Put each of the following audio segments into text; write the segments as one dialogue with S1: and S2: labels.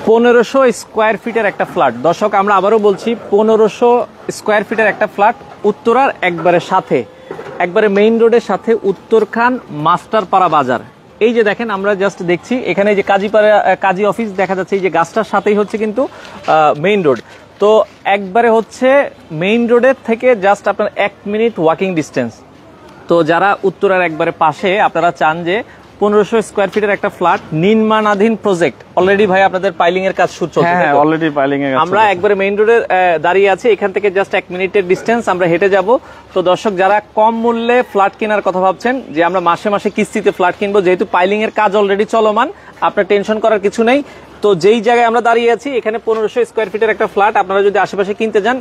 S1: 1500 square ফিটের একটা flat. দর্শক আমরা আবারও বলছি 1500 স্কোয়ার ফিটের একটা ফ্ল্যাট উত্তরার একবারে সাথে, একবারে মেইন রোডের সাথে উত্তরখান মাস্টারপাড়া বাজার। এই যে দেখেন আমরা জাস্ট দেখছি এখানে যে কাজী অফিস দেখা যাচ্ছে, এই যে গাছটার সাথেই হচ্ছে কিন্তু মেইন রোড। তো একবারে হচ্ছে মেইন রোডের থেকে জাস্ট আপনার 1 মিনিট ওয়াকিং ডিস্টেন্স। তো যারা উত্তরার একবারে পাশে আপনারা চান যে 1500 স্কোয়ার ফিটের একটা ফ্ল্যাট, নির্মাণাধীন প্রজেক্ট, অলরেডি ভাই আপনাদের পাইলিং এর কাজ শুরু চলছে।
S2: হ্যাঁ, অলরেডি পাইলিং এর কাজ।
S1: আমরা একবারে মেইন রোডে দাঁড়িয়ে আছি, এখান থেকে জাস্ট 1 মিনিটের ডিস্টেন্স, আমরা হেঁটে যাব। তো দর্শক যারা কম মূল্যে ফ্ল্যাট কেনার কথা ভাবছেন যে আমরা মাসে মাসে কিস্তিতে ফ্ল্যাট কিনবো, যেহেতু পাইলিং এর কাজ অলরেডি চলমান, আপনার টেনশন করার কিছু নেই। তো যেই জায়গায় আমরা দাঁড়িয়ে আছি এখানে 1500 স্কোয়ার ফিটের একটা ফ্ল্যাট আপনারা যদি আশেপাশে কিনতে যান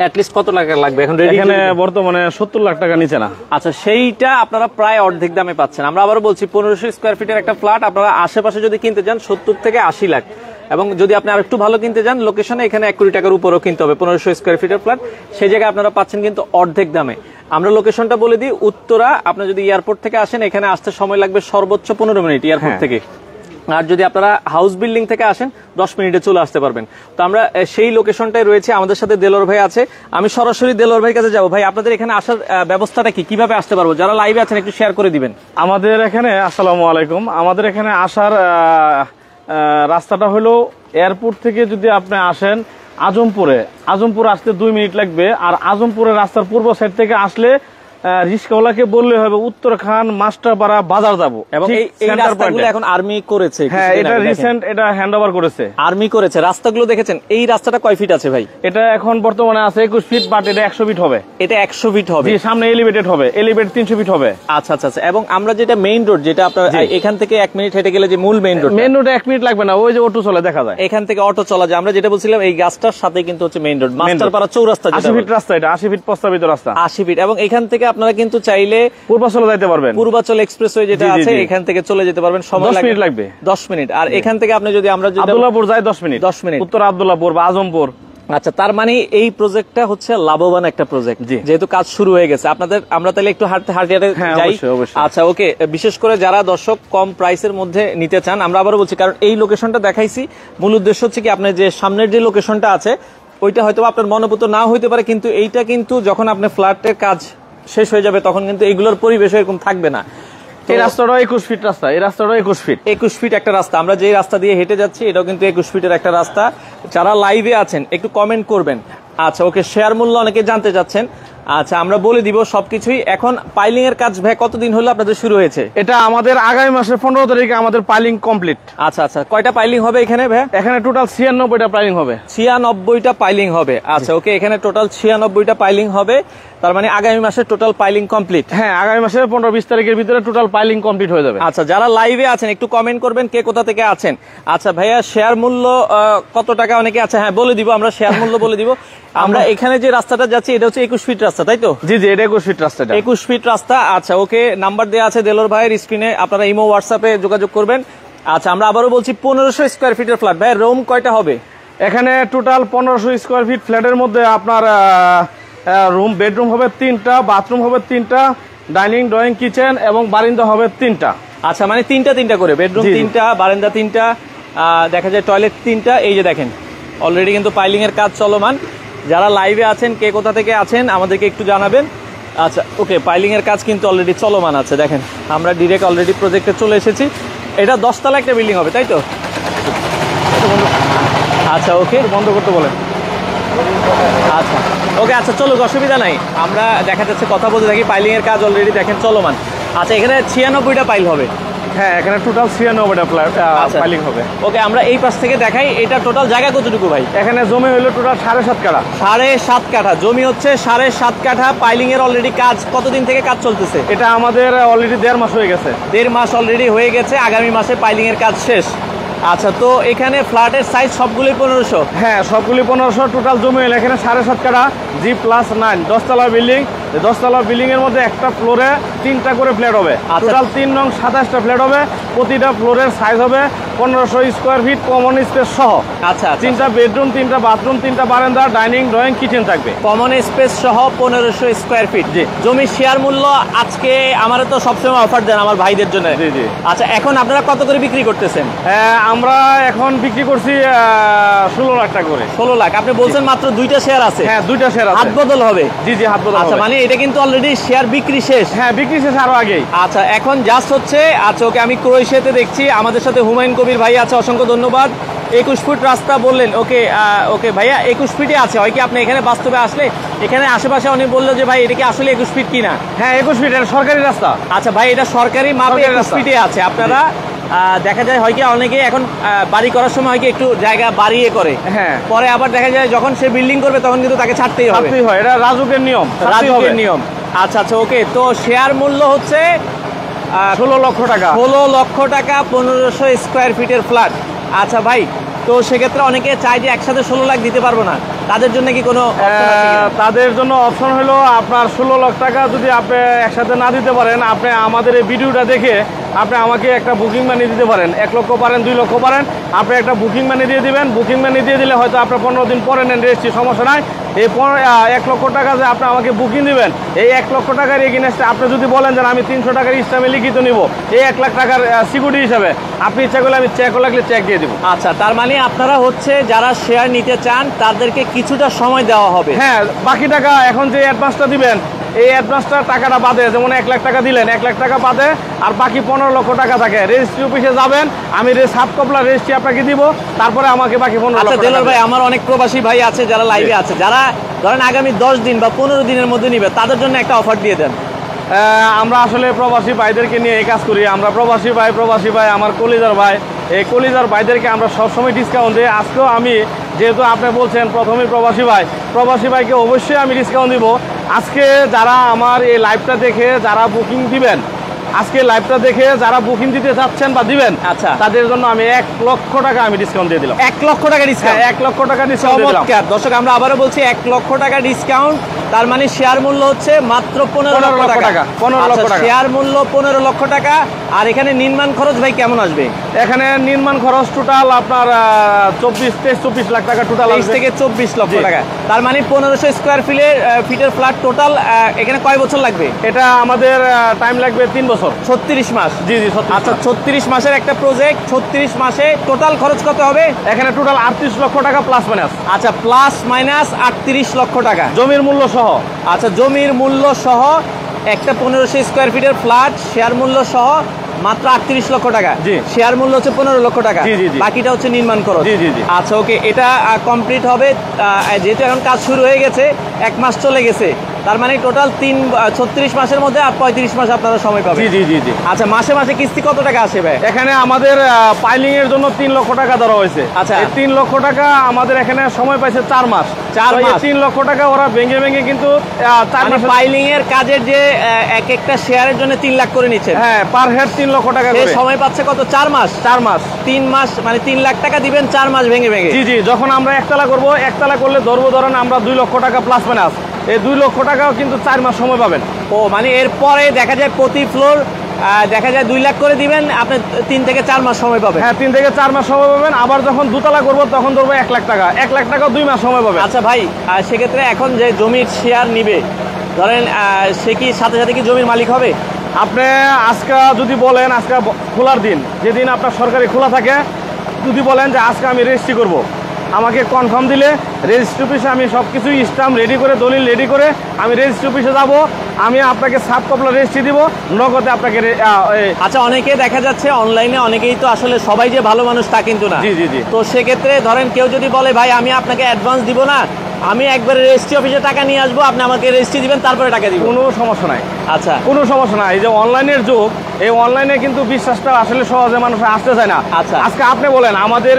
S1: অ্যাটলিস্ট কত টাকা লাগবে এখন?
S2: এখানে বর্তমানে 70 লাখ টাকা নিচে না।
S1: আচ্ছা, সেইটা আপনারা প্রায় অর্ধেক দামে পাচ্ছেন। আমরা আবার বলছি 1500 স্কোয়ার ফিটের একটা ফ্ল্যাট আপনারা আশেপাশে যদি কিনতে যান 70 থেকে 80 লাখ, এবং যদি আপনি আরেকটু ভালো কিনতে যান লোকেশনে এখানে 1 কোটি টাকার উপরও কিনতে হবে 1500 স্কোয়ার ফিটের ফ্ল্যাট, সেই জায়গায় আপনারা পাচ্ছেন কিন্তু অর্ধেক দামে। আমরা লোকেশনটা বলে দিই, উত্তরা। আপনি যদি এয়ারপোর্ট থেকে আসেন এখানে আসতে সময় লাগবে সর্বোচ্চ 15 মিনিট এয়ারপোর্ট থেকে, আর যদি আপনারা হাউস বিল্ডিং থেকে আসেন 10 মিনিটে চলে আসতে পারবেন। তো আমরা সেই লোকেশনটাই রয়েছে। আমাদের সাথে দেলোয়ার ভাই আছে, আমি সরাসরি দেলোয়ার ভাইয়ের কাছে যাবো। ভাই আপনাদের এখানে আসার ব্যবস্থাটা কি, কিভাবে আসতে পারবো? যারা লাইভে আছেন একটু শেয়ার করে দিবেন।
S2: আমাদের এখানে, আসসালামু আলাইকুম, আমাদের এখানে আসার রাস্তাটা হলো এয়ারপোর্ট থেকে যদি আপনি আসেন আজমপুরে আসতে 2 মিনিট লাগবে। আর আজমপুরের রাস্তার পূর্ব সাইড থেকে আসলে রিস্কাওয়ালাকে বললে হবে উত্তরখান মাস্টারপাড়া বাজার যাবো। এবং এই রাস্তাগুলো এখন আর্মি করেছে। হ্যাঁ, এটা রিসেন্ট এটা হ্যান্ডওভার করেছে,
S1: আর্মি করেছে। রাস্তাগুলো দেখেছেন? এই রাস্তাটা কয় ফিট আছে ভাই?
S2: এটা এখন বর্তমানে আছে 21 ফিট, বাট এটা 100 ফিট হবে।
S1: এটা 100 ফিট হবে,
S2: সামনে এলিভেটেড হবে, এলিভেট 300 ফিট হবে।
S1: আচ্ছা আচ্ছা আচ্ছা। এবং আমরা যেটা মেইন রোড, যেটা আপনার এখান থেকে 1 মিনিট হেঁটে গেলে যে মূল মেইন রোড,
S2: 1 মিনিট লাগবে না, ওই যে অটো চলে দেখা যায়,
S1: এখান থেকে অটো চলা যায়। আমরা যেটা বলছিলাম এই গাছটার সাথে কিন্তু হচ্ছে মেইন রোড, মাস্টারপাড়া চৌরাস্তা,
S2: 80 ফিট রাস্তা, এটা 80 ফিট প্রস্তাবিত রাস্তা,
S1: 80 ফিট। এবং এখান থেকে আপনারা কিন্তু চাইলে
S2: পূর্বাচল যাইতে পারবেন,
S1: পূর্বাচল এক্সপ্রেসওয়ে যেটা আছে এখান থেকে চলে যেতে পারবেন, সময়
S2: 10 মিনিট লাগবে,
S1: 10 মিনিট। আর এখান থেকে আপনি যদি আমরা
S2: আব্দুল্লাহপুর যাই 10 মিনিট, উত্তর আব্দুল্লাহপুর বা আজমপুর।
S1: আচ্ছা, তার মানে এই প্রজেক্টটা হচ্ছে লাভবান একটা প্রজেক্ট, যেহেতু কাজ শুরু হয়ে গেছে। আপনাদের আমরা তাহলে একটু হাঁটতে যাই। আচ্ছা, ওকে। বিশেষ করে যারা দর্শক কম প্রাইসের মধ্যে নিতে চান, আমরা আবারও বলছি, কারণ এই লোকেশনটা দেখাইছি, মূল উদ্দেশ্য হচ্ছে কি আপনার যে সামনের যে লোকেশনটা আছে ওইটা হয়তো আপনার মনোপুত না হইতে পারে, কিন্তু এইটা কিন্তু যখন আপনার ফ্ল্যাটের কাজ শেষ হয়ে যাবে তখন কিন্তু এইগুলোর পরিবেশ এরকম থাকবে না।
S2: এই রাস্তাটা 21 ফিট রাস্তা, এই রাস্তাটা
S1: 21 ফিট একটা রাস্তা। আমরা যে রাস্তা দিয়ে হেঁটে যাচ্ছি এটাও কিন্তু 21 ফিটের একটা রাস্তা। যারা লাইভে আছেন একটু কমেন্ট করবেন। আচ্ছা, ওকে। শেয়ার মূল্য অনেকে জানতে চাচ্ছেন। আচ্ছা, আমরা বলে দিব সবকিছুই। এখন পাইলিং এর কাজ ভাই কতদিন হলো আপনাদের শুরু হয়েছে?
S2: এটা আমাদের আগামী মাসের 15 তারিখে আমাদের পাইলিং কমপ্লিট।
S1: আচ্ছা আচ্ছা। কয়টা পাইলিং হবে এখানে ভাই?
S2: এখানে টোটাল 96টা পাইলিং হবে।
S1: 96টা পাইলিং হবে। আচ্ছা, ওকে। এখানে টোটাল 96টা পাইলিং হবে, তার মানে আগামী মাসে টোটাল পাইলিং কমপ্লিট।
S2: হ্যাঁ, আগামী মাসের 15-20 তারিখের ভিতরে টোটাল পাইলিং কমপ্লিট হয়ে যাবে।
S1: আচ্ছা, যারা লাইভে আছেন একটু কমেন্ট করবেন কে কোথা থেকে আছেন। আচ্ছা ভাইয়া, শেয়ার মূল্য কত টাকা অনেকে আছে? হ্যাঁ, বলে দিব, আমরা শেয়ার মূল্য বলে দিব। আমরা এখানে যে রাস্তাটা যাচ্ছি এটা হচ্ছে 21 ফিট রাস্তা, তাই তো?
S2: জি জি, এটা 21 ফিট রাস্তা।
S1: 21 ফিট রাস্তা। আচ্ছা, ওকে। নাম্বার দেওয়া আছে দেলোর ভাইয়ের স্ক্রিনে, আপনারা ইমো হোয়াটসঅ্যাপে যোগাযোগ করবেন। আচ্ছা, আমরা আবারও বলছি 1500 স্কোয়ার ফিটের ফ্ল্যাট। ভাই, রুম কয়টা হবে
S2: এখানে? টোটাল 1500 স্কোয়ার ফিট ফ্ল্যাটের মধ্যে আপনার বেডরুম হবে 3টা, বাথরুম হবে 3টা, ডাইনিং ড্রয়িং কিচেন এবং বারান্দা হবে 3টা।
S1: আচ্ছা, মানে 3টা করে বেডরুম, 3টা বারান্দা, 3টা দেখা যায় টয়লেট 3টা। এই যে দেখেন অলরেডি কিন্তু পাইলিং এর কাজ চলমান। যারা লাইভে আছেন কে কোথা থেকে আছেন আমাদেরকে একটু জানাবেন। আচ্ছা, ওকে। পাইলিং এর কাজ কিন্তু অলরেডি চলমান আছে। দেখেন আমরা ডিরেক্ট অলরেডি প্রজেক্টে চলে এসেছি। এটা 10 তলা একটা বিল্ডিং হবে, তাই তো? আচ্ছা, ওকে।
S2: বন্ধ করতে বলেন।
S1: আচ্ছা, ওকে। আচ্ছা, চলুক, অসুবিধা নাই। আমরা দেখা যাচ্ছে কথা বলতে থাকি। পাইলিং এর কাজ অলরেডি দেখেন চলমান। আচ্ছা, এখানে 96টা পাইল হবে।
S2: হ্যাঁ, এখানে টোটাল 96টা পাইলিং হবে।
S1: ওকে, আমরা এই পাশ থেকে দেখাই। এটা টোটাল জায়গা কতটুকু ভাই?
S2: এখানে জমি হলো টোটাল 7.5 কাঠা।
S1: 7.5 কাঠা জমি হচ্ছে, 7.5 কাঠা। পাইলিং এর অলরেডি কাজ কতদিন থেকে কাজ চলতেছে?
S2: এটা আমাদের অলরেডি 1.5 মাস হয়ে গেছে।
S1: 1.5 মাস অলরেডি হয়ে গেছে। আগামী মাসে পাইলিং এর কাজ শেষ। আচ্ছা, তো এখানে ফ্ল্যাটের সাইজ সবগুলোই 1500?
S2: হ্যাঁ, সবগুলি 1500। টোটাল জমি হলো এখানে 7.5 কাঠা, G+9, 10 তলা বিল্ডিং, এই 10 তলা বিল্ডিং এর মধ্যে একটা ফ্লোরে 3টা করে ফ্ল্যাট হবে, টোটাল 3 নং 27টা ফ্ল্যাট হবে। প্রতিটা ফ্লোরের সাইজ হবে 1500 স্কয়ার ফিট, কমন স্পেস সহ।
S1: আচ্ছা,
S2: 3টা বেডরুম, 3টা বাথরুম, 3টা বারান্দা, ডাইনিং, ড্রয়িং, কিচেন থাকবে।
S1: কমন স্পেস সহ 1500 স্কয়ার ফিট।
S2: জি।
S1: জমির শেয়ার মূল্য আজকে আমারে তো সবসময় অফার দেন আমার ভাইদের জন্য।
S2: জি জি।
S1: আচ্ছা, এখন আপনারা কত করে বিক্রি করতেছেন?
S2: আমরা এখন বিক্রি করছি 16 লাখ টাকা করে।
S1: 16 লাখ। আপনি বলছেন মাত্র 2টা শেয়ার আছে।
S2: হ্যাঁ, 2টা শেয়ার আছে।
S1: হাত বদল হবে?
S2: জি জি, হাত বদল
S1: আচ্ছা,
S2: হবে।
S1: মানে এটা কিন্তু অলরেডি শেয়ার বিক্রি শেষ?
S2: হ্যাঁ, বিক্রি শেষ আরো আগেই।
S1: আচ্ছা, এখন জাস্ট হচ্ছে, আচ্ছা ওকে, আমি ক্রোয়েশিয়াতে দেখছি আমাদের সাথে হুমায়ুন কবির ভাই আছে, অসংখ্য ধন্যবাদ। 21 ফুট রাস্তা বললেন, ওকে ওকে ভাইয়া 21 ফিটে আছে। হয় কি আপনি এখানে বাস্তবে আসলে এখানে আশেপাশে অনেক বললো যে ভাই এটা কি আসলে 21 ফিট কিনা?
S2: হ্যাঁ, 21 ফিট, এটা সরকারি রাস্তা।
S1: আচ্ছা ভাই, এটা সরকারি মাপে 21 ফিটে আছে। আপনারা দেখা যায় হয় কি অনেকে এখন বাড়ি করার সময় হয় কি একটু জায়গা বাড়িয়ে করে,
S2: হ্যাঁ,
S1: পরে আবার দেখা যায় যখন সে বিল্ডিং করবে তখন কিন্তু তাকে ছাড়তেই হবে।
S2: ছাড়তেই হয়, এটা রাজুকের নিয়ম,
S1: রাজুকের নিয়ম। আচ্ছা আচ্ছা, ওকে। তো শেয়ার মূল্য হচ্ছে
S2: 16 লক্ষ টাকা।
S1: 16 লক্ষ টাকা, 1500 স্কয়ার ফিটের ফ্ল্যাট। আচ্ছা ভাই, তো সেক্ষেত্রে অনেকে চায় যে একসাথে 16 লাখ দিতে পারবো না, তাদের জন্য কি কোনো option আছে কিনা?
S2: তাদের জন্য অপশন হলো আপনার 16 লাখ টাকা যদি আপনি একসাথে না দিতে পারেন, আপনি আমাদের এই ভিডিওটা দেখে আপনি আমাকে একটা বুকিং মানি দিতে পারেন। 1 লক্ষ পারেন, 2 লক্ষ পারেন, আপনি একটা বুকিং মানি দিয়ে দিবেন। বুকিং মানি দিয়ে দিলে হয়তো আপনার 15 দিন পরে নেন রেজিস্ট্রি, সমস্যা নাই। এই 1 লক্ষ টাকা যে আপনি আমাকে বুকিং দিবেন, এই 1 লক্ষ টাকার এগেইনস্টে আপনি যদি বলেন যে আমি 300 টাকার ইসলামে লিখিত নিব, এই 1 লাখ টাকার সিকিউরিটি হিসাবে আপনি ইচ্ছা করলে আমি চেক লাগলে চেক দিয়ে দিব।
S1: আচ্ছা, তার মানে আপনারা হচ্ছে যারা শেয়ার নিতে চান তাদেরকে কিছুটা সময় দেওয়া হবে।
S2: হ্যাঁ, বাকি টাকা এখন যে অ্যাডভান্সটা দিবেন, এই অ্যাডভান্সটা টাকাটা বাদে, যেমন 1 লাখ টাকা দিলেন, 1 লাখ টাকা বাদে আর বাকি 15 লক্ষ টাকা থাকে। রেজিস্ট্রি অফিসে যাবেন, আমি সাব কপলা রেজিস্ট্রি আপনাকে দিব, তারপরে আমাকে বাকি 15 লক্ষ
S1: আচ্ছা
S2: টাকা
S1: দেলোয়ার ভাই,
S2: দিবেন।
S1: আমার অনেক প্রবাসী ভাই আছে যারা লাইভে আছে, যারা ধরেন আগামী 10 দিন বা 15 দিনের মধ্যে নিবে, তাদের জন্য একটা অফার দিয়ে দেন।
S2: আমরা আসলে প্রবাসী ভাইদেরকে নিয়ে এই কাজ করি। আমরা প্রবাসী ভাই আমার কলিজার ভাই, এই কলিজার ভাইদেরকে আমরা সবসময় ডিসকাউন্ট দিই। আজকেও আমি, যেহেতু আপনি বলছেন প্রথমেই প্রবাসী ভাইকে অবশ্যই আমি ডিসকাউন্ট দিব। আজকে যারা আমার এই লাইভটা দেখে যারা বুকিং দিবেন, আজকে লাইভটা দেখে যারা বুকিং দিতে চাচ্ছেন বা দিবেন,
S1: আচ্ছা,
S2: তাদের জন্য আমি 1 লক্ষ টাকা আমি ডিসকাউন্ট দিয়ে দিলাম।
S1: 1 লক্ষ টাকা ডিসকাউন্ট?
S2: 1 লক্ষ টাকা ডিসকাউন্ট দিয়ে দিলাম।
S1: চমৎকার। দর্শক, আমরা আবারও বলছি 1 লক্ষ টাকা ডিসকাউন্ট। তার মানে শেয়ার মূল্য হচ্ছে মাত্র 15 লক্ষ টাকা।
S2: 15 লক্ষ টাকা
S1: শেয়ার মূল্য 15 লক্ষ টাকা। আর এখানে নির্মাণ খরচ ভাই কেমন আসবে?
S2: এখানে নির্মাণ খরচ টোটাল আপনার 23-24 লাখ টাকা টোটাল
S1: 23 থেকে 24 লক্ষ টাকা। তার মানে 1500 স্কয়ার ফিটের ফ্ল্যাট টোটাল। এখানে কয় বছর লাগবে?
S2: এটা আমাদের টাইম লাগবে 3 বছর,
S1: 36 মাস।
S2: জি জি।
S1: আচ্ছা, 36 মাসের একটা প্রজেক্ট, 36 মাসে টোটাল খরচ কত হবে?
S2: এখানে টোটাল 38 লক্ষ টাকা প্লাস মাইনাস।
S1: আচ্ছা, প্লাস মাইনাস 38 লক্ষ টাকা
S2: জমির মূল্য সহ।
S1: আচ্ছা, জমির মূল্য সহ একটা 1500 স্কয়ার ফিটের ফ্ল্যাট, শেয়ার মূল্য সহ মাত্র 38 লক্ষ টাকা।
S2: জি।
S1: শেয়ার মূল্য হচ্ছে 15 লক্ষ টাকা।
S2: জি জি জি।
S1: বাকিটা হচ্ছে নির্মাণ খরচ।
S2: জি জি জি।
S1: আচ্ছা, ওকে, এটা কমপ্লিট হবে। যেহেতু এখন কাজ শুরু হয়ে গেছে, 1 মাস চলে গেছে, তার মানে টোটাল 36 মাসের মধ্যে আর 35 মাস আপনারা সময় পাবেন।
S2: জি জি জি জি।
S1: আচ্ছা, মাসে মাসে কিস্তি কত টাকা আসে ভাই?
S2: এখানে আমাদের পাইলিং এর জন্য 3 লক্ষ টাকা ধরা হয়েছে।
S1: আচ্ছা।
S2: এই 3 লক্ষ টাকা আমাদের এখানে সময় পাইছে 4 মাস।
S1: 4 মাস।
S2: 3 লক্ষ টাকা ওরা ভেঙে কিন্তু 4
S1: মানে
S2: মাস।
S1: পাইলিং এর কাজের যে এক একটা শেয়ারের জন্য 3 লাখ করে নিচ্ছেন?
S2: হ্যাঁ, পার হেড 3 লক্ষ টাকা
S1: সে
S2: করে।
S1: সময় পাচ্ছে কত? 4 মাস।
S2: 4 মাস।
S1: 3 মাস মানে 3 লাখ টাকা দিবেন 4 মাস ভেঙে ভেঙে।
S2: জি জি। যখন আমরা একতলা করব, একতলা করলে ধরেন আমরা 2 লক্ষ টাকা প্লাস মাইনাস, এই 2 লক্ষ টাকাও কিন্তু 4 মাস সময় পাবেন।
S1: ও মানে এরপরে দেখা যায় প্রতি ফ্লোর দেখা যায় 2 লাখ করে দিবেন, আপনি 3 থেকে 4 মাস সময় পাবেন।
S2: হ্যাঁ, 3 থেকে 4 মাস সময় পাবেন। আবার যখন 2 তলা করবো তখন ধরবো 1 লাখ টাকা, 1 লাখ টাকা 2 মাস সময় পাবেন।
S1: আচ্ছা ভাই, সেক্ষেত্রে এখন যে জমির শেয়ার নিবে, ধরেন সে কি সাথে সাথে কি জমির মালিক হবে?
S2: আপনি আজকে যদি বলেন, আজকে খোলার দিন, যেদিন আপনার সরকারি খোলা থাকে, যদি বলেন যে আজকে আমি রেজিস্ট্রি করব, আমাকে কনফার্ম দিলে রেজিস্ট্রি অফিসে আমি সব কিছু স্টাম্প রেডি করে, দলিল রেডি করে আমি রেজিস্ট্রি অফিসে যাব, আমি আপনাকে সাব কপলা রেজিস্ট্রি দিব, নগদে আপনাকে।
S1: আচ্ছা, অনেকে দেখা যাচ্ছে অনলাইনে, অনেকেই তো আসলে সবাই যে ভালো মানুষ তা কিন্তু না।
S2: জি জি জি।
S1: তো সেক্ষেত্রে ধরেন কেউ যদি বলে ভাই আমি আপনাকে অ্যাডভান্স দিব না, আমি একবারে রেজিস্ট্রি অফিসে টাকা নিয়ে আসবো, আপনি আমাকে রেজিস্ট্রি দিবেন তারপরে টাকা দিব,
S2: কোনো সমস্যা নাই।
S1: আচ্ছা,
S2: কোনো সমস্যা নাই। এই যে অনলাইনের যুগ, এই অনলাইনে কিন্তু বিশ্বাসটা আসলে সহজে মানুষ আসতে চায় না।
S1: আচ্ছা।
S2: আজকে আপনি বলেন, আমাদের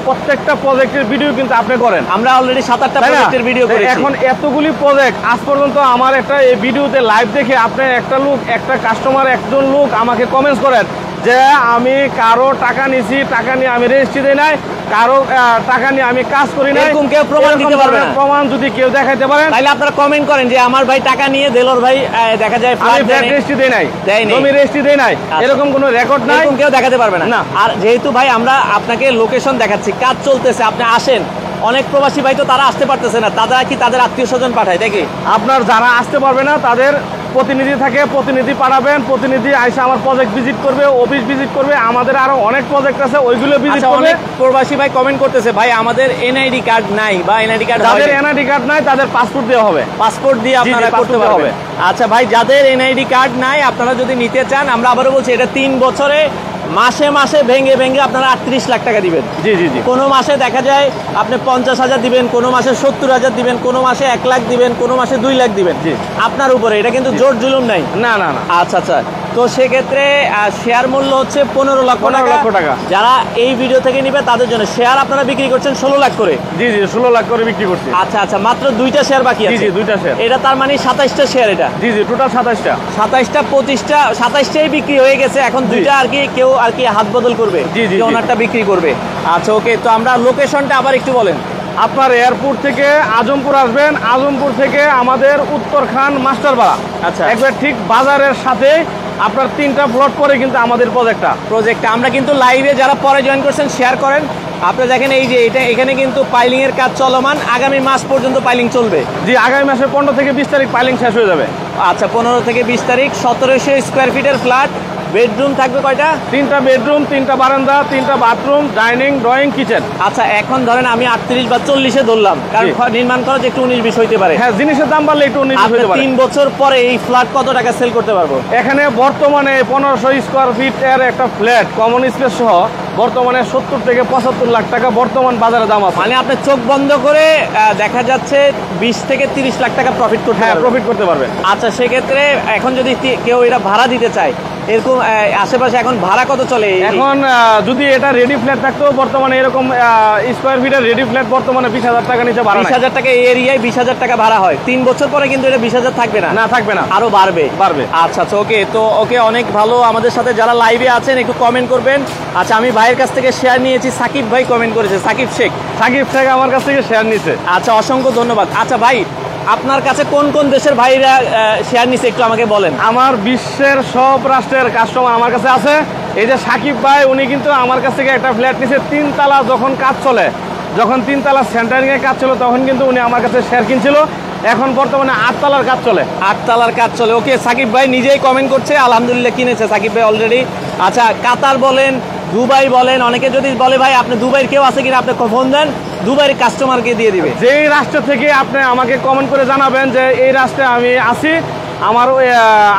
S2: প্রত্যেকটা প্রজেক্টের ভিডিও কিন্তু আপনি করেন।
S1: আমরা অলরেডি 7-8টা
S2: তাই না?
S1: প্রজেক্টের ভিডিও করেছি।
S2: এখন এতগুলি প্রজেক্ট আজ পর্যন্ত আমার একটা এই ভিডিওতে লাইভ দেখে আপনি একটা কাস্টমার, একজন লোক আমাকে কমেন্টস করেন যে আমি কারো টাকা নিছি, টাকা নিয়ে আমি রেজিস্ট্রি দেই নাই, কারো টাকা নিয়ে আমি কাজ করি নাই,
S1: এরকম কেউ প্রমাণ দিতে পারবে না।
S2: প্রমাণ যদি কেউ দেখাইতে পারেন
S1: তাহলে আপনারা কমেন্ট করেন যে আমার ভাই টাকা নিয়ে দেলোর ভাই দেখা যায়
S2: আমি ফ্ল্যাট রেজিস্ট্রি দেই নাই, জমি রেজিস্ট্রি দেই নাই, এরকম কোনো রেকর্ড নাই,
S1: এরকম কেউ দেখাতে পারবে না।
S2: না।
S1: আর যেহেতু ভাই আমরা আপনাকে লোকেশন দেখাচ্ছি, কাজ চলতেছে, আপনি আসেন। অনেক প্রবাসী ভাই তো তারা আসতে পারতেছে না, তারা কি তাদের আত্মীয় স্বজন পাঠায় দেখি?
S2: আপনার যারা আসতে পারবে না তাদের প্রতিনিধি থাকে, প্রতিনিধি পাঠাবেন, প্রতিনিধি আইসা আমার প্রজেক্ট ভিজিট করবে, অফিস ভিজিট করবে, আমাদের আরো অনেক প্রজেক্ট আছে ওইগুলো ভিজিট করবে।
S1: অনেক প্রবাসী ভাই কমেন্ট করতেছে ভাই আমাদের এনআইডি কার্ড নাই বা এনআইডি কার্ড,
S2: যাদের এনআইডি কার্ড নাই তাদের পাসপোর্ট দেওয়া হবে,
S1: পাসপোর্ট দিয়ে আপনারা করতে হবে। আচ্ছা ভাই, যাদের এনআইডি কার্ড নাই আপনারা যদি নিতে চান, আমরা আবারও বলছি এটা 3 বছরে মাসে মাসে ভেঙে ভেঙে আপনারা 38 লাখ টাকা দিবেন।
S2: জি জি জি।
S1: কোনো মাসে দেখা যায় আপনি 50,000 দিবেন, কোনো মাসে 70,000 দিবেন, কোনো মাসে 1 লাখ দিবেন, কোনো মাসে 2 লাখ দিবেন।
S2: জি।
S1: আপনার উপরে, এটা কিন্তু জোর জুলুম নাই।
S2: না না না।
S1: আচ্ছা আচ্ছা, তো সেক্ষেত্রে শেয়ার মূল্য হচ্ছে 15 লক্ষ টাকা। যারা এই ভিডিও থেকে নিবে তাদের জন্য শেয়ার আপনারা বিক্রি করছেন 16 লাখ করে।
S2: জি জি, 16 লাখ করে বিক্রি করছি।
S1: আচ্ছা আচ্ছা, মাত্র 2টা শেয়ার বাকি আছে।
S2: জি জি, 2টা শেয়ার।
S1: এটা তার মানে 27টা শেয়ার। এটা
S2: জি জি, টোটাল 27টা,
S1: 25টা 27টাই বিক্রি হয়ে গেছে। এখন 2টা আর কি কেউ আর কি হাত বদল করবে,
S2: জি জি,
S1: ওনারটা বিক্রি করবে। আচ্ছা ওকে, তো আমরা লোকেশনটা আবার একটু বলেন।
S2: আপনার এয়ারপোর্ট থেকে আজমপুর আসবেন, আজমপুর থেকে আমাদের উত্তরখান মাস্টারপাড়া,
S1: আচ্ছা
S2: একবার ঠিক বাজারের সাথে আপনার 3টা প্লট পরে কিন্তু আমাদের প্রজেক্টটা।
S1: আমরা কিন্তু লাইভে যারা পরে জয়েন করছেন শেয়ার করেন। আপনি দেখেন এই যে এটা এখানে কিন্তু পাইলিং এর কাজ চলমান, আগামী মাস পর্যন্ত পাইলিং চলবে।
S2: জি, আগামী মাসের 15 থেকে 20 তারিখ পাইলিং শেষ হয়ে যাবে।
S1: আচ্ছা, 15 থেকে 20 তারিখ। 1700 স্কোয়ার ফিটের ফ্ল্যাট। বেডরুম থাকবে কয়টা?
S2: 3টা বেডরুম, 3টা বারান্দা, 3টা বাথরুম, ডাইনিং, ড্রয়িং, কিচেন।
S1: আচ্ছা, এখন ধরেন আমি 38 বা 40-এ ধরলাম, কারণ নির্মাণ খরচ একটু 19-20 হইতে পারে।
S2: হ্যাঁ, জিনিসের দাম বাড়লে একটু 19 হইতে পারে।
S1: 3 বছর পরে এই ফ্ল্যাট কত টাকা সেল করতে পারবো?
S2: এখানে বর্তমানে 1500 স্কোয়ার ফিট এর একটা ফ্ল্যাট কমন স্পেস সহ বর্তমানে 70 থেকে 75 লাখ টাকা বর্তমান বাজারে দাম আছে।
S1: মানে আপনি চোখ বন্ধ করে দেখা যাচ্ছে 20 থেকে 30 লাখ টাকা প্রফিট করতে পারবেন।
S2: প্রফিট করতে পারবেন।
S1: আচ্ছা, সেক্ষেত্রে এখন যদি কেউ এটা ভাড়া দিতে চায়, এরকম আশেপাশে এখন ভাড়া কত চলে?
S2: এখন যদি এটা রেডি ফ্ল্যাট থাকতো, বর্তমানে এরকম স্কোয়ার ফিটের রেডি ফ্ল্যাট বর্তমানে 20,000 টাকা নিচে ভাড়া।
S1: 20,000 টাকা এই এরিয়ায় 20,000 টাকা ভাড়া হয়। 3 বছর পরে কিন্তু এটা 20,000 থাকবে না।
S2: না, থাকবে না,
S1: আরো বাড়বে। আচ্ছা আচ্ছা, ওকে। তো ওকে, অনেক ভালো। আমাদের সাথে যারা লাইভে আছেন একটু কমেন্ট করবেন। আচ্ছা, আমি ভাইয়ের কাছ থেকে শেয়ার নিয়েছি, সাকিব ভাই কমেন্ট করেছে, সাকিব শেখ আমার কাছ থেকে শেয়ার নিয়েছে। আচ্ছা, অসংখ্য ধন্যবাদ। আচ্ছা ভাই, আপনার কাছে কোন কোন দেশের ভাইরা শেয়ার নিছে একটু আমাকে বলেন।
S2: আমার বিশ্বের সব রাষ্ট্রের কাস্টমার আমার কাছে আছে। এই যে সাকিব ভাই, উনি কিন্তু আমার কাছ থেকে একটা ফ্ল্যাট নিছে 3 তালা, যখন কাজ চলে, যখন 3 তালা সেন্টারিং এর কাজ ছিল তখন কিন্তু উনি আমার কাছে শেয়ার কিনছিল। এখন বর্তমানে 8 তালার কাজ চলে।
S1: 8 তালার কাজ চলে। ওকে, সাকিব ভাই নিজেই কমেন্ট করছে, আলহামদুলিল্লাহ কিনেছে সাকিব ভাই অলরেডি। আচ্ছা, কাতার বলেন, দুবাই বলেন, অনেকে যদি বলে ভাই আপনি দুবাইয়ের কেউ আছে কিনা, আপনি ফোন দেন, দুবাইয়ের কাস্টমারকে দিয়ে দিবে।
S2: যেই রাষ্ট্র থেকে আপনি আমাকে কমেন্ট করে জানাবেন যে এই রাষ্ট্রে আমি আছি, আমার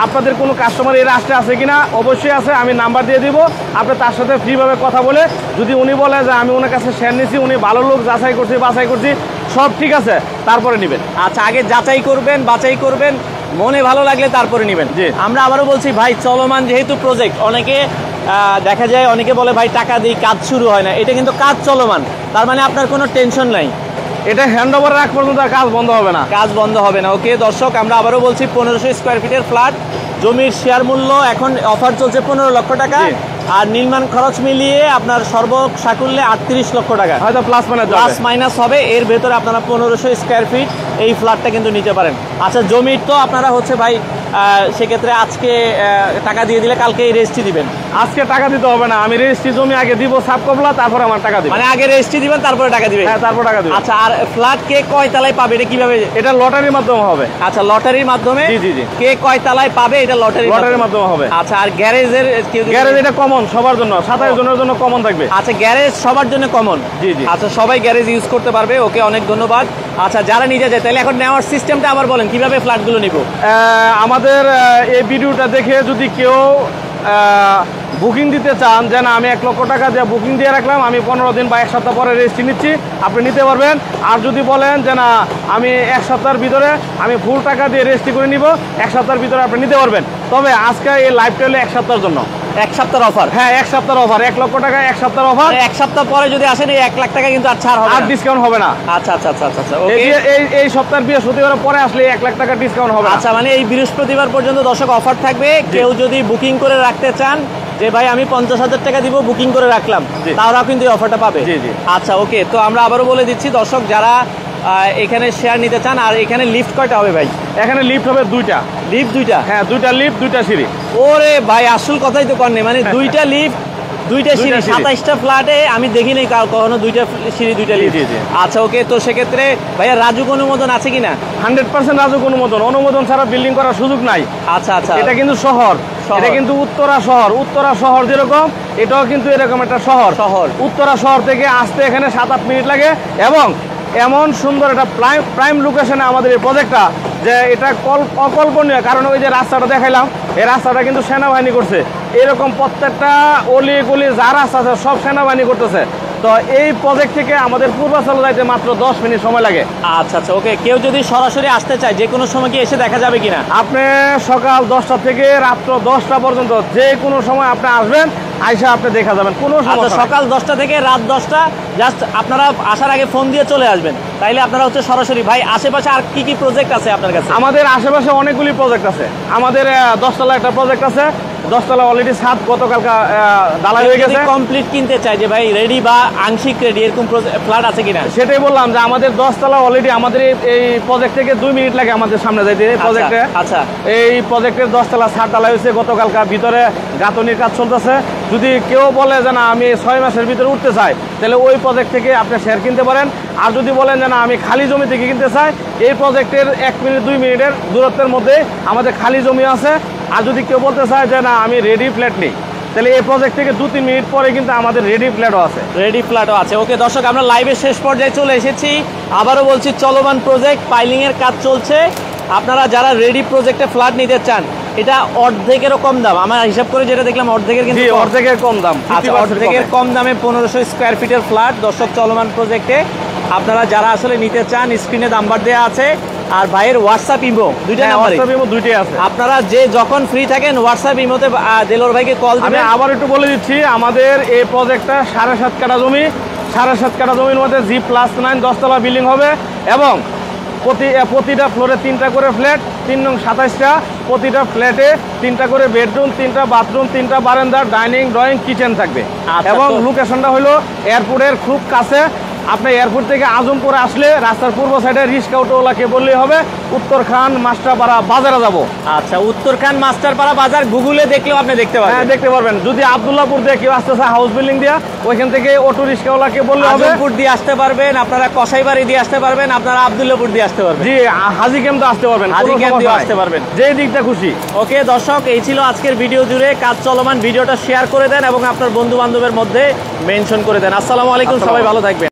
S2: আপনাদের কোনো কাস্টমার এই রাষ্ট্রে আছে কিনা, অবশ্যই আছে, আমি নাম্বার দিয়ে দিব। আপনি তার সাথে ফ্রিভাবে কথা বলে, যদি উনি বলে যে আমি ওনার কাছে শেয়ার নিছি, উনি ভালো লোক, যাচাই করছি বাছাই করছি, সব ঠিক আছে, তারপরে নেবেন।
S1: আচ্ছা, আগে যাচাই করবেন, বাছাই করবেন, মনে ভালো লাগলে তারপরে নেবেন।
S2: জি।
S1: আমরা আবারও বলছি ভাই, চলমান যেহেতু প্রজেক্ট, অনেকে দেখা যায় অনেকে বলে ভাই টাকা দিই, কাজ শুরু হয় না। এটা কিন্তু কাজ চলমান, তার মানে আপনার কোনো টেনশন নাই।
S2: এটা হ্যান্ড ওভার রাখ পর্যন্ত কাজ বন্ধ হবে না।
S1: কাজ বন্ধ হবে না। ওকে দর্শক, আমরা আবারও বলছি 1500 স্কোয়ার ফিটের ফ্ল্যাট, জমির শেয়ার মূল্য এখন অফার চলছে 15 লক্ষ টাকা, আর নির্মাণ খরচ মিলিয়ে আপনার সর্বসাকুল্যে 38 লক্ষ টাকা,
S2: হয়তো প্লাস
S1: মাইনাস হবে। এর ভেতরে আপনারা 1500 স্কোয়ার ফিট এই ফ্ল্যাটটা কিন্তু নিতে পারেন। আচ্ছা, জমির তো আপনারা হচ্ছে ভাই সেক্ষেত্রে আজকে টাকা দিয়ে দিলে কালকে রেজিস্ট্রি দিবেন?
S2: আজকে টাকা দিতে হবে না, আমি রেজিস্ট্রি জমি আগে দিব, সাব কবলা, তারপর আমার টাকা দিবেন।
S1: মানে আগে রেজিস্ট্রি দিবেন, তারপরে টাকা দিবেন?
S2: হ্যাঁ, তারপর টাকা দিবেন।
S1: আচ্ছা, আর ফ্ল্যাট কে কয় তলায় পাবে এটা কিভাবে?
S2: এটা লটারির মাধ্যমে হবে।
S1: আচ্ছা, লটারির মাধ্যমে?
S2: জি জি জি।
S1: কে কয় তলায় পাবে এটা লটারির
S2: মাধ্যমে হবে।
S1: আচ্ছা, আর গ্যারেজের?
S2: গ্যারেজ এটা কমন সবার জন্য, 27 জনের জন্য কমন থাকবে।
S1: আচ্ছা, গ্যারেজ সবার জন্য কমন?
S2: জি জি।
S1: আচ্ছা, সবাই গ্যারেজ ইউজ করতে পারবে। ওকে, অনেক ধন্যবাদ। আচ্ছা, যারা নিতে যায় তাহলে এখন নেওয়ার সিস্টেমটা আবার বলেন, কিভাবে ফ্ল্যাটগুলো নিব?
S2: আমাদের এই ভিডিওটা দেখে যদি কেউ বুকিং দিতে চান, যে না আমি 1 লক্ষ টাকা দিয়ে বুকিং দিয়ে রাখলাম, আমি 15 দিন বা 1 সপ্তাহ পরে রেজিস্ট্রি নিচ্ছি, আপনি নিতে পারবেন। আর যদি বলেন যে না আমি 1 সপ্তাহের ভিতরে আমি ফুল টাকা দিয়ে রেজিস্ট্রি করে নিব, 1 সপ্তাহের ভিতরে আপনি নিতে পারবেন। তবে আজকে এই লাইভটা হলো 1 সপ্তাহের জন্য।
S1: 1 সপ্তাহের অফার?
S2: হ্যাঁ, 1 সপ্তাহের অফার, 1 লক্ষ টাকা 1 সপ্তাহের অফার।
S1: 1 সপ্তাহ পরে যদি আসেন এই 1 লাখ টাকা কিন্তু আর ছাড় হবে না,
S2: আর ডিসকাউন্ট হবে না। আচ্ছা আচ্ছা আচ্ছা আচ্ছা, এই সপ্তাহের বৃহস্পতিবার পরে আসলে 1 লাখ টাকা ডিসকাউন্ট হবে।
S1: আচ্ছা, মানে এই বৃহস্পতিবার পর্যন্ত দর্শক অফার থাকবে। কেউ যদি বুকিং করে রাখতে চান যে ভাই আমি 50,000 টাকা দিব, বুকিং করে রাখলাম, তারা কিন্তু এই অফারটা পাবে।
S2: জি জি।
S1: আচ্ছা ওকে, তো আমরা আবারও বলে দিচ্ছি দর্শক, যারা এখানে শেয়ার নিতে চান, আর এখানে লিফট কয়টা হবে ভাই?
S2: এখানে লিফট হবে 2টা।
S1: লিফট 2টা?
S2: হ্যাঁ 2টা লিফট 2টা সিঁড়ি।
S1: ওরে ভাই আসল কথাই তো কর নেই, মানে 2টা লিফট 2টা সিঁড়ি, 27টা ফ্ল্যাটে আমি দেখি নাই কখনো 2টা সিঁড়ি 2টা লিফট। আচ্ছা ওকে, তো সেক্ষেত্রে ভাইয়া রাজুক অনুমোদন আছে কিনা?
S2: 100% রাজুক অনুমোদন ছাড়া বিল্ডিং করার সুযোগ নাই।
S1: আচ্ছা আচ্ছা,
S2: এটা কিন্তু শহর, এটা কিন্তু উত্তরা শহর যেরকম এটাও কিন্তু এরকম একটা শহর। উত্তরা শহর থেকে আসতে এখানে 7-8 মিনিট লাগে, এবং এমন সুন্দর একটা প্রাইম লোকেশনে আমাদের এই প্রজেক্টটা, যে এটা অকল্পনীয়। কারণ ওই যে রাস্তাটা দেখাইলাম, এই রাস্তাটা কিন্তু সেনাবাহিনী করছে। এরকম প্রত্যেকটা অলি গলি যা রাস্তা আছে সব সেনাবাহিনী করতেছে। তো এই প্রজেক্ট থেকে আমাদের পূর্বাচল যাইতে মাত্র 10 মিনিট সময় লাগে।
S1: আচ্ছা আচ্ছা ওকে, কেউ যদি সরাসরি আসতে চায় যে কোনো সময় কি এসে দেখা যাবে কিনা?
S2: আপনি সকাল 10টা থেকে রাত্র 10টা পর্যন্ত যে কোনো সময় আপনি আসবেন, আইসা আপনি দেখা যাবেন, কোনো সমস্যা নাই।
S1: সকাল 10টা থেকে রাত 10টা, জাস্ট আপনারা আসার আগে ফোন দিয়ে চলে আসবেন, তাইলে আপনারা হচ্ছে সরাসরি। ভাই আশেপাশে আর কি কি প্রজেক্ট আছে আপনার কাছে?
S2: আমাদের আশেপাশে অনেকগুলি প্রজেক্ট আছে। আমাদের 10তলা একটা প্রজেক্ট আছে, 10তলা অলরেডি ছাদ গতকালকা ঢালাই হয়ে গেছে।
S1: কমপ্লিট কিনতে চাই যে ভাই রেডি বা আংশিক রেডি, এরকম ফ্ল্যাট আছে কিনা?
S2: সেটাই বললাম যে আমাদের 10তলা অলরেডি, আমাদের এই প্রজেক্ট থেকে 2 মিনিট লাগে আমাদের সামনে যাইতে। এই প্রজেক্টে
S1: আচ্ছা,
S2: এই প্রজেক্টের 10তলা ছাদ ঢালাই হয়েছে গতকালকা, ভিতরে গাঁথনির কাজ চলতেছে। যদি কেউ বলে যে না আমি 6 মাসের ভিতরে উঠতে চাই, তাহলে ওই প্রজেক্ট থেকে আপনি শেয়ার কিনতে পারেন। আর যদি বলেন যে না আমি খালি জমি থেকে কিনতে চাই, এই প্রজেক্টের 1 মিনিট 2 মিনিটের দূরত্বের মধ্যে আমাদের খালি জমি আছে। আর যদি কেউ বলতে চায় যে না আমি রেডি ফ্ল্যাট নেই, তাহলে এই প্রজেক্ট থেকে 2-3 মিনিট পরে কিন্তু আমাদের রেডি ফ্ল্যাটও আছে।
S1: ওকে দর্শক, আমরা লাইভের শেষ পর্যায়ে চলে এসেছি। আবারও বলছি, চলমান প্রজেক্ট, পাইলিং এর কাজ চলছে। আপনারা যারা রেডি প্রজেক্টে ফ্ল্যাট নিতে চান, এটা অর্ধেকেরও কম দাম, আমার হিসাব করে যেটা দেখলাম অর্ধেকের কিন্তু
S2: অর্ধেকের কম দাম।
S1: আচ্ছা, অর্ধেকের কম দামে 1500 স্কোয়ার ফিটের ফ্ল্যাট দর্শক চলমান প্রজেক্টে। আপনারা যারা আসলে নিতে চান, স্ক্রিনে নাম্বার দেওয়া আছে, আর ভাইয়ের হোয়াটসঅ্যাপ ইমো
S2: দুইটাই আছে।
S1: আপনারা যে যখন ফ্রি থাকেন হোয়াটসঅ্যাপ ইমোতে দেলোয়ার ভাইকে কল দিবেন।
S2: আমি আবার একটু বলে দিচ্ছি, আমাদের এই প্রজেক্টটা 7.5 কাঠা জমি, 7.5 কাঠা জমির মধ্যে G+9 10তলা বিল্ডিং হবে, এবং প্রতিটা ফ্লোরে 3টা করে ফ্ল্যাট, 3 নং 27টা। প্রতিটা ফ্ল্যাটে 3টা করে বেডরুম, 3টা বাথরুম, 3টা বারান্দা, ডাইনিং ড্রয়িং কিচেন থাকবে। এবং লোকেশনটা হলো এয়ারপোর্টের খুব কাছে। আপনি এয়ারপোর্ট থেকে আজমপুরে আসলে রাস্তার পূর্ব সাইডে রিস্কা অটোওয়ালাকে বললেই হবে উত্তরখান মাস্টারপাড়া বাজারে যাব।
S1: আচ্ছা, উত্তরখান মাস্টারপাড়া বাজার গুগলে দেখলেও আপনি দেখতে পারবেন।
S2: হ্যাঁ দেখতে পারবেন। যদি আব্দুল্লাহপুর দিয়ে কেউ আসতেছে হাউস বিল্ডিং দিয়া, ওইখান থেকে অটো রিস্কাওয়ালাকে বললে হবে।
S1: আজমপুর দিয়ে আসতে পারবেন, আপনারা কসাইবাড়ি দিয়ে আসতে পারবেন, আপনারা আব্দুল্লাহপুর দিয়ে আসতে পারবেন।
S2: জি, হাজি ক্যাম্প তো আসতে পারবেন,
S1: হাজি ক্যাম্প দিয়ে আসতে পারবেন,
S2: যে দিকটা খুশি।
S1: ওকে দর্শক, এই ছিল আজকের ভিডিও জুড়ে কাজ চলমান। ভিডিওটা শেয়ার করে দেন এবং আপনার বন্ধু বান্ধবের মধ্যে মেনশন করে দেন। আসসালামু আলাইকুম, সবাই ভালো থাকবেন।